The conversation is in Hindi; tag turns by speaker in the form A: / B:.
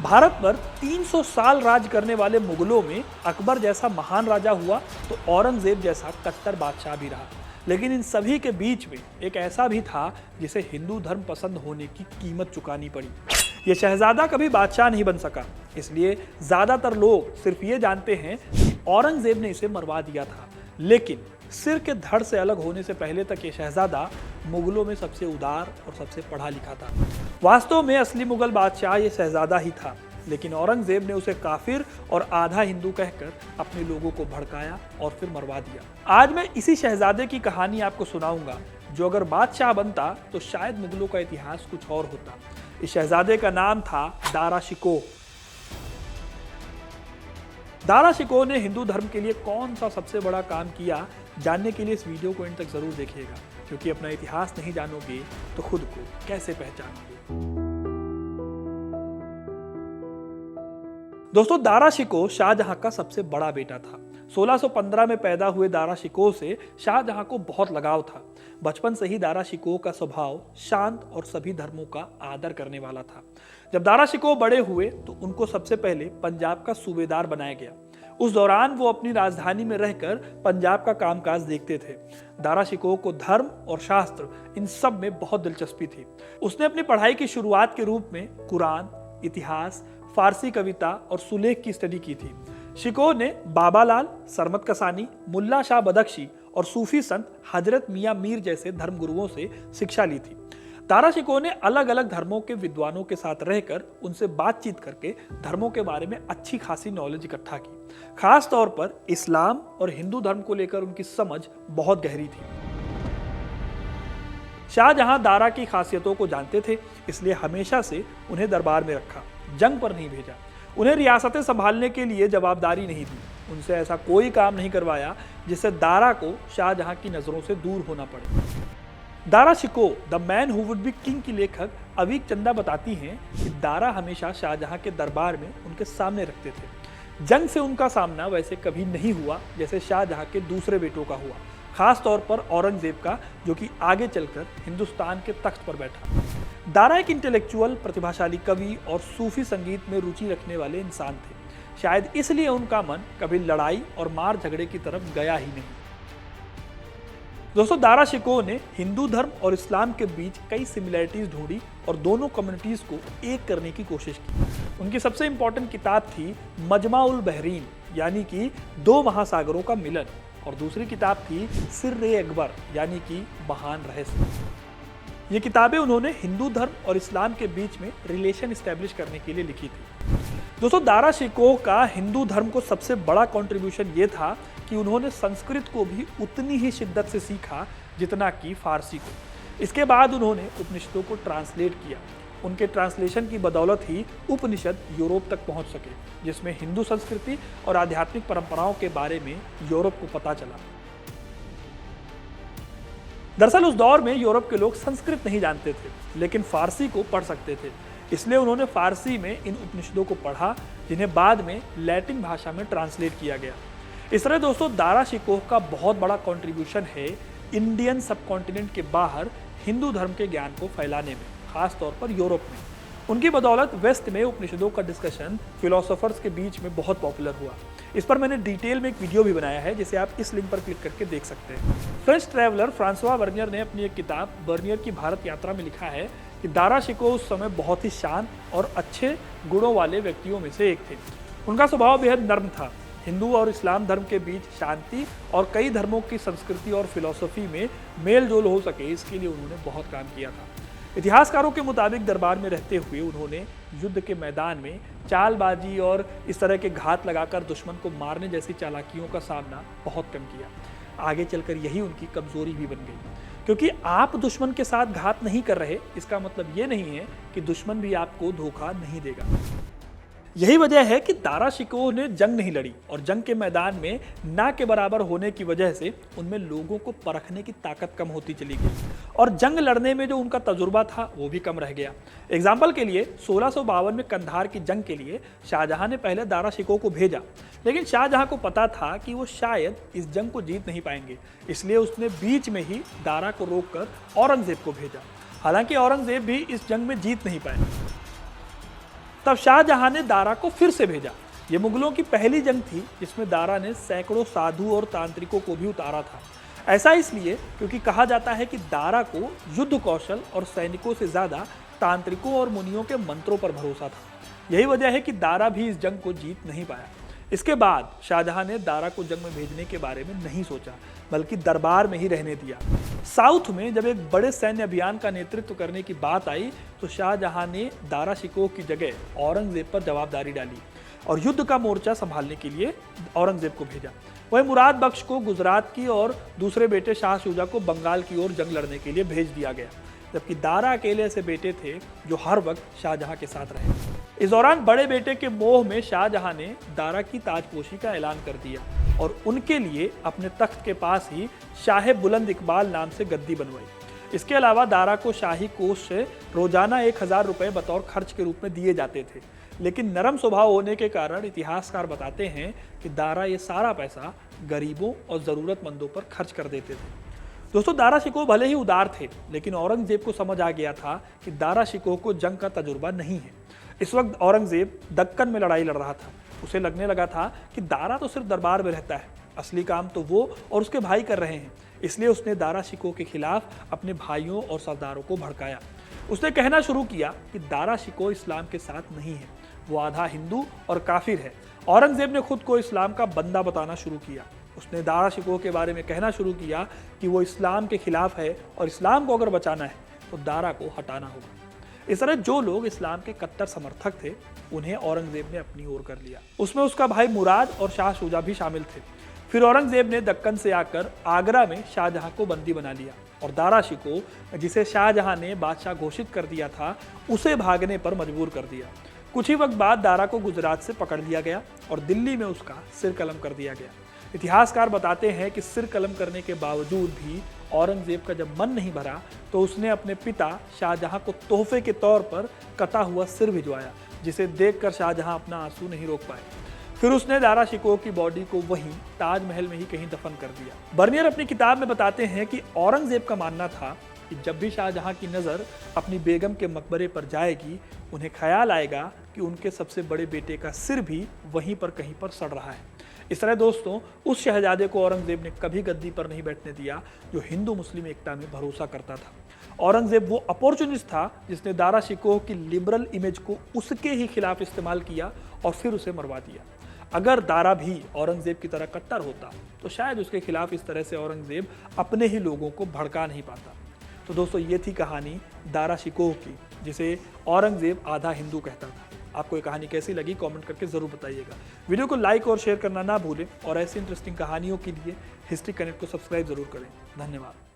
A: भारत पर 300 साल राज करने वाले मुगलों में अकबर जैसा महान राजा हुआ तो औरंगजेब जैसा कट्टर बादशाह भी रहा। लेकिन इन सभी के बीच में एक ऐसा भी था जिसे हिंदू धर्म पसंद होने की कीमत चुकानी पड़ी। ये शहजादा कभी बादशाह नहीं बन सका, इसलिए ज्यादातर लोग सिर्फ ये जानते हैं कि औरंगजेब ने इसे मरवा दिया था। लेकिन सिर के धड़ से अलग होने से पहले तक ये शहजादा मुगलों में सबसे उदार और सबसे पढ़ा लिखा था। वास्तव में असली मुगल बादशाह ये शहजादा ही था, लेकिन औरंगजेब ने उसे काफिर और आधा हिंदू कहकर अपने लोगों को भड़काया और फिर मरवा दिया। आज मैं इसी शहजादे की कहानी आपको सुनाऊंगा, जो अगर बादशाह बनता तो शायद मुगलों का इतिहास कुछ और होता। इस शहजादे का नाम था दारा शिकोह। दारा शिकोह ने हिंदू धर्म के लिए कौन सा सबसे बड़ा काम किया, जानने के लिए इस वीडियो को एंड तक जरूर देखिएगा, क्योंकि अपना इतिहास नहीं जानोगे तो खुद को कैसे पहचानोगे। दोस्तों, दारा शिकोह शाहजहां का सबसे बड़ा बेटा था। 1615 में पैदा हुए दारा शिकोह से शाहजहां को बहुत लगाव था। बचपन से ही दारा शिकोह का स्वभाव शांत और सभी धर्मों का आदर करने वाला था। जब दारा शिकोह बड़े हुए तो उनको सबसे पहले पंजाब का सूबेदार बनाया गया। उस दौरान वो अपनी राजधानी में रहकर पंजाब का कामकाज देखते थे। दारा शिकोह को धर्म और शास्त्र इन सब में बहुत दिलचस्पी थी। उसने अपनी पढ़ाई की शुरुआत के रूप में कुरान, इतिहास, फारसी कविता और सुलेख की स्टडी की थी। शिकोह ने बाबालाल, सरमत कसानी, मुल्ला शाह बदख्शी और सूफी संत हजरत मियां मीर जैसे धर्मगुरुओं से शिक्षा ली थी। दारा शिकोह ने अलग अलग धर्मों के विद्वानों के साथ रहकर उनसे बातचीत करके धर्मों के बारे में अच्छी खासी नॉलेज इकट्ठा की। खास तौर पर इस्लाम और हिंदू धर्म को लेकर उनकी समझ बहुत गहरी थी। शाहजहां दारा की खासियतों को जानते थे, इसलिए हमेशा से उन्हें दरबार में रखा, जंग पर नहीं भेजा। उन्हें रियासतें संभालने के लिए जवाबदारी नहीं दी। उनसे ऐसा कोई काम नहीं करवाया जिससे दारा को शाहजहां की नजरों से दूर होना पड़े। Dara Shikoh the man who would be king की लेखक अवीक चंदा बताती हैं कि दारा हमेशा शाहजहां के दरबार में उनके सामने रखते थे। जंग से उनका सामना वैसे कभी नहीं हुआ जैसे शाहजहां के दूसरे बेटों का हुआ, खास तौर पर औरंगजेब का, जो कि आगे चलकर हिंदुस्तान के तख्त पर बैठा। दारा एक इंटेलेक्चुअल, प्रतिभाशाली कवि और सूफी संगीत में रुचि रखने वाले इंसान थे। शायद इसलिए उनका मन कभी लड़ाई और मार झगड़े की तरफ गया ही नहीं। दोस्तों, दारा शिकोह ने हिंदू धर्म और इस्लाम के बीच कई सिमिलरिटीज ढूंढी और दोनों कम्युनिटीज को एक करने की कोशिश की। उनकी सबसे इंपॉर्टेंट किताब थी मजमा उल बहरीन, यानी कि दो महासागरों का मिलन, और दूसरी किताब थी सिर्र अकबर, यानी कि महान रहस्य। ये किताबें उन्होंने हिंदू धर्म और इस्लाम के बीच में रिलेशन एस्टेब्लिश करने के लिए लिखी थी। दोस्तों, दारा शिकोह का हिंदू धर्म को सबसे बड़ा कंट्रीब्यूशन ये था कि उन्होंने संस्कृत को भी उतनी ही शिद्दत से सीखा जितना कि फारसी को। इसके बाद उन्होंने उपनिषदों को ट्रांसलेट किया। उनके ट्रांसलेशन की बदौलत ही उपनिषद यूरोप तक पहुंच सके, जिसमें हिंदू संस्कृति और आध्यात्मिक परंपराओं के बारे में यूरोप को पता चला। दरअसल उस दौर में यूरोप के लोग संस्कृत नहीं जानते थे, लेकिन फारसी को पढ़ सकते थे। इसलिए उन्होंने फारसी में इन उपनिषदों को पढ़ा, जिन्हें बाद में लैटिन भाषा में ट्रांसलेट किया गया। इस तरह दोस्तों, दारा शिकोह का बहुत बड़ा कंट्रीब्यूशन है इंडियन सबकॉन्टिनेंट के बाहर हिंदू धर्म के ज्ञान को फैलाने में, खास तौर पर यूरोप में। उनकी बदौलत वेस्ट में उपनिषदों का डिस्कशन फिलोसोफर्स के बीच में बहुत पॉपुलर हुआ। इस पर मैंने डिटेल में एक वीडियो भी बनाया है, जिसे आप इस लिंक पर क्लिक करके देख सकते हैं। फ्रेंच ट्रैवलर फ्रांसवा वर्नियर ने अपनी एक किताब वर्नियर की भारत यात्रा में लिखा है कि दारा शिकोह उस समय बहुत ही शांत और अच्छे गुणों वाले व्यक्तियों में से एक थे। उनका स्वभाव बेहद नर्म था। हिंदू और इस्लाम धर्म के बीच शांति और कई धर्मों की संस्कृति और फिलॉसफी में मेल जोल हो सके, इसके लिए उन्होंने बहुत काम किया था। इतिहासकारों के मुताबिक दरबार में रहते हुए उन्होंने युद्ध के मैदान में चालबाजी और इस तरह के घात लगाकर दुश्मन को मारने जैसी चालाकियों का सामना बहुत कम किया। आगे चलकर यही उनकी कमजोरी भी बन गई, क्योंकि आप दुश्मन के साथ घात नहीं कर रहे, इसका मतलब ये नहीं है कि दुश्मन भी आपको धोखा नहीं देगा। यही वजह है कि दारा शिकोह ने जंग नहीं लड़ी, और जंग के मैदान में ना के बराबर होने की वजह से उनमें लोगों को परखने की ताकत कम होती चली गई, और जंग लड़ने में जो उनका तजुर्बा था वो भी कम रह गया। एग्जाम्पल के लिए 1652 में कंधार की जंग के लिए शाहजहां ने पहले दारा शिकोह को भेजा, लेकिन शाहजहां को पता था कि वो शायद इस जंग को जीत नहीं पाएंगे, इसलिए उसने बीच में ही दारा को रोककर औरंगजेब को भेजा। हालांकि औरंगजेब भी इस जंग में जीत नहीं पाए। तब शाहजहां ने दारा को फिर से भेजा। ये मुगलों की पहली जंग थी जिसमें दारा ने सैकड़ों साधु और तांत्रिकों को भी उतारा था। ऐसा इसलिए क्योंकि कहा जाता है कि दारा को युद्ध कौशल और सैनिकों से ज्यादा तांत्रिकों और मुनियों के मंत्रों पर भरोसा था। यही वजह है कि दारा भी इस जंग को जीत नहीं पाया। इसके बाद शाहजहां ने दारा को जंग में भेजने के बारे में नहीं सोचा, बल्कि दरबार में ही रहने दिया। साउथ में जब एक बड़े सैन्य अभियान का नेतृत्व करने की बात आई तो शाहजहां ने दारा शिकोह की जगह औरंगजेब पर जवाबदारी डाली और युद्ध का मोर्चा संभालने के लिए औरंगजेब को भेजा। वहीं मुराद बख्श को गुजरात की और दूसरे बेटे शाह शुजा को बंगाल की ओर जंग लड़ने के लिए भेज दिया गया, जबकि दारा अकेले ऐसे बेटे थे जो हर वक्त शाहजहां के साथ रहे। इस दौरान बड़े बेटे के मोह में शाहजहां ने दारा की ताजपोशी का ऐलान कर दिया और उनके लिए अपने तख्त के पास ही शाह बुलंद इकबाल नाम से गद्दी बनवाई। इसके अलावा दारा को शाही कोष से रोजाना 1000 रुपए बतौर खर्च के रूप में दिए जाते थे, लेकिन नरम स्वभाव होने के कारण इतिहासकार बताते हैं कि दारा ये सारा पैसा गरीबों और ज़रूरतमंदों पर खर्च कर देते थे। दोस्तों, दारा शिकोह भले ही उदार थे, लेकिन औरंगजेब को समझ आ गया था कि दारा शिकोह को जंग का तजुर्बा नहीं है। इस वक्त औरंगजेब दक्कन में लड़ाई लड़ रहा था। उसे लगने लगा था कि दारा तो सिर्फ दरबार में रहता है, असली काम तो वो और उसके भाई कर रहे हैं। इसलिए उसने दारा शिकोह के खिलाफ अपने भाइयों और सरदारों को भड़काया। उसने कहना शुरू किया कि दारा शिकोह इस्लाम के साथ नहीं है, वो आधा हिंदू और काफिर है। औरंगजेब ने खुद को इस्लाम का बंदा बताना शुरू किया। उसने दारा शिकोह के बारे में कहना शुरू किया कि वो इस्लाम के खिलाफ है और इस्लाम को अगर बचाना है तो दारा को हटाना होगा। इस तरह जो लोग इस्लाम के कट्टर समर्थक थे उन्हें औरंगजेब ने अपनी ओर कर लिया। उसमें उसका भाई मुराद और शाह शुजा भी शामिल थे। फिर औरंगजेब ने दक्कन से आकर आगरा में शाहजहां को बंदी बना लिया और दारा शिकोह, जिसे शाहजहां ने बादशाह घोषित कर दिया था, उसे भागने पर मजबूर कर दिया। कुछ ही वक्त बाद दारा को गुजरात से पकड़ लिया गया और दिल्ली में उसका सिर कलम कर दिया गया। इतिहासकार बताते हैं कि सिर कलम करने के बावजूद भी औरंगजेब का जब मन नहीं भरा तो उसने अपने पिता शाहजहां को तोहफे के तौर पर कटा हुआ सिर भिजवाया, जिसे देखकर शाहजहां अपना आंसू नहीं रोक पाए। फिर उसने दारा शिकोह की बॉडी को वहीं ताजमहल में ही कहीं दफन कर दिया। बर्नियर अपनी किताब में बताते हैं कि औरंगजेब का मानना था कि जब भी शाहजहां की नज़र अपनी बेगम के मकबरे पर जाएगी, उन्हें ख्याल आएगा कि उनके सबसे बड़े बेटे का सिर भी वहीं पर कहीं पर सड़ रहा है। इस तरह दोस्तों, उस शहजादे को औरंगजेब ने कभी गद्दी पर नहीं बैठने दिया जो हिंदू मुस्लिम एकता में भरोसा करता था। औरंगजेब वो अपॉर्चुनिस्ट था जिसने दारा शिकोह की लिबरल इमेज को उसके ही खिलाफ इस्तेमाल किया और फिर उसे मरवा दिया। अगर दारा भी औरंगजेब की तरह कट्टर होता तो शायद उसके खिलाफ इस तरह से औरंगजेब अपने ही लोगों को भड़का नहीं पाता। तो दोस्तों, ये थी कहानी दारा शिकोह की, जिसे औरंगजेब आधा हिंदू कहता था। आपको ये कहानी कैसी लगी कमेंट करके ज़रूर बताइएगा। वीडियो को लाइक और शेयर करना ना भूलें और ऐसी इंटरेस्टिंग कहानियों के लिए हिस्ट्री कनेक्ट को सब्सक्राइब ज़रूर करें। धन्यवाद।